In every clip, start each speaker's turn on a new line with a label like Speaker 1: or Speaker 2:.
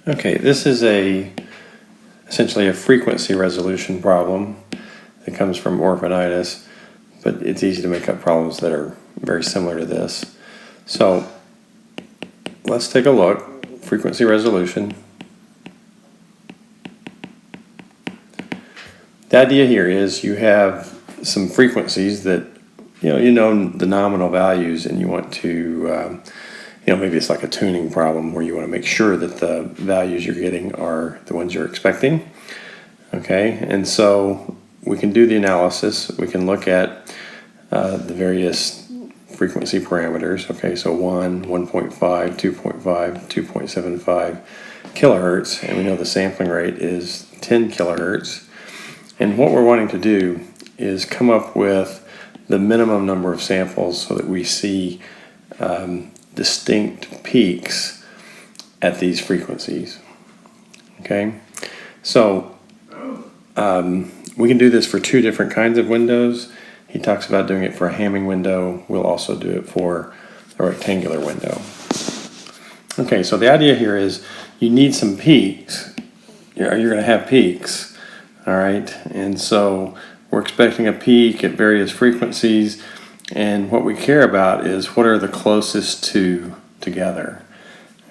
Speaker 1: Okay, this is essentially a frequency resolution problem that comes from orphanitis, but it's easy to make up problems that are very similar to this. So let's take a look. Frequency resolution. The idea here is you have some frequencies that you know the nominal values, and you want to maybe it's like a tuning problem where you want to make sure that the values you're getting are the ones you're expecting. Okay, and so we can do the analysis. We can look at the various frequency parameters. Okay, so 1, 1.5, 2.5, 2.75 kilohertz, and we know the sampling rate is 10 kilohertz. And what we're wanting to do is come up with the minimum number of samples so that we see distinct peaks at these frequencies. Okay, so we can do this for two different kinds of windows. He talks about doing it for a Hamming window. We'll also do it for a rectangular window. Okay, so the idea here is you need some peaks. You're going to have peaks, all right? And so we're expecting a peak at various frequencies, and what we care about is what are the closest two together,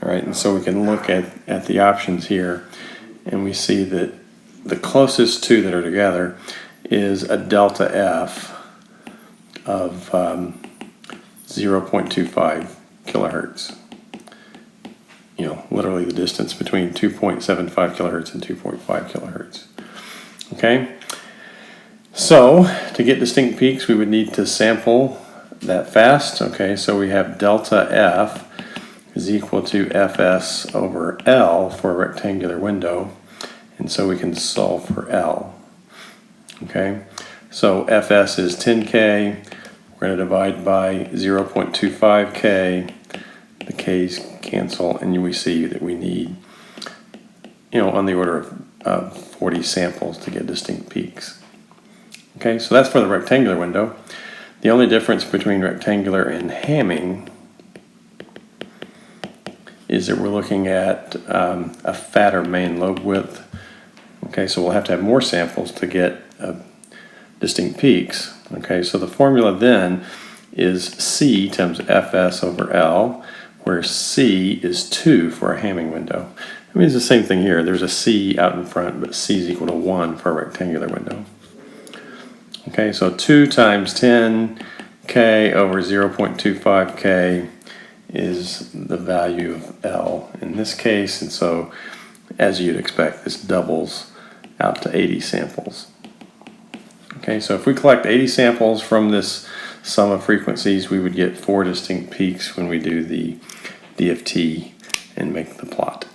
Speaker 1: all right? And so we can look at the options here, and we see that the closest two that are together is a delta F of 0.25 kilohertz. Literally the distance between 2.75 kilohertz and 2.5 kilohertz. Okay, so to get distinct peaks, we would need to sample that fast. Okay, so we have delta F is equal to Fs over L for a rectangular window, and so we can solve for L. Okay, so Fs is 10K. We're going to divide by 0.25K. The K's cancel, and we see that we need, on the order of 40 samples to get distinct peaks. Okay, so that's for the rectangular window. The only difference between rectangular and Hamming is that we're looking at a fatter main lobe width. Okay, so we'll have to have more samples to get distinct peaks. Okay, so the formula then is C times Fs over L, where C is 2 for a Hamming window. I mean, it's the same thing here. There's a C out in front, but C is equal to 1 for a rectangular window. Okay, so 2 times 10K over 0.25K is the value of L in this case, and so as you'd expect, this doubles out to 80 samples. Okay, so if we collect 80 samples from this sum of frequencies, we would get 4 distinct peaks when we do the DFT and make the plot.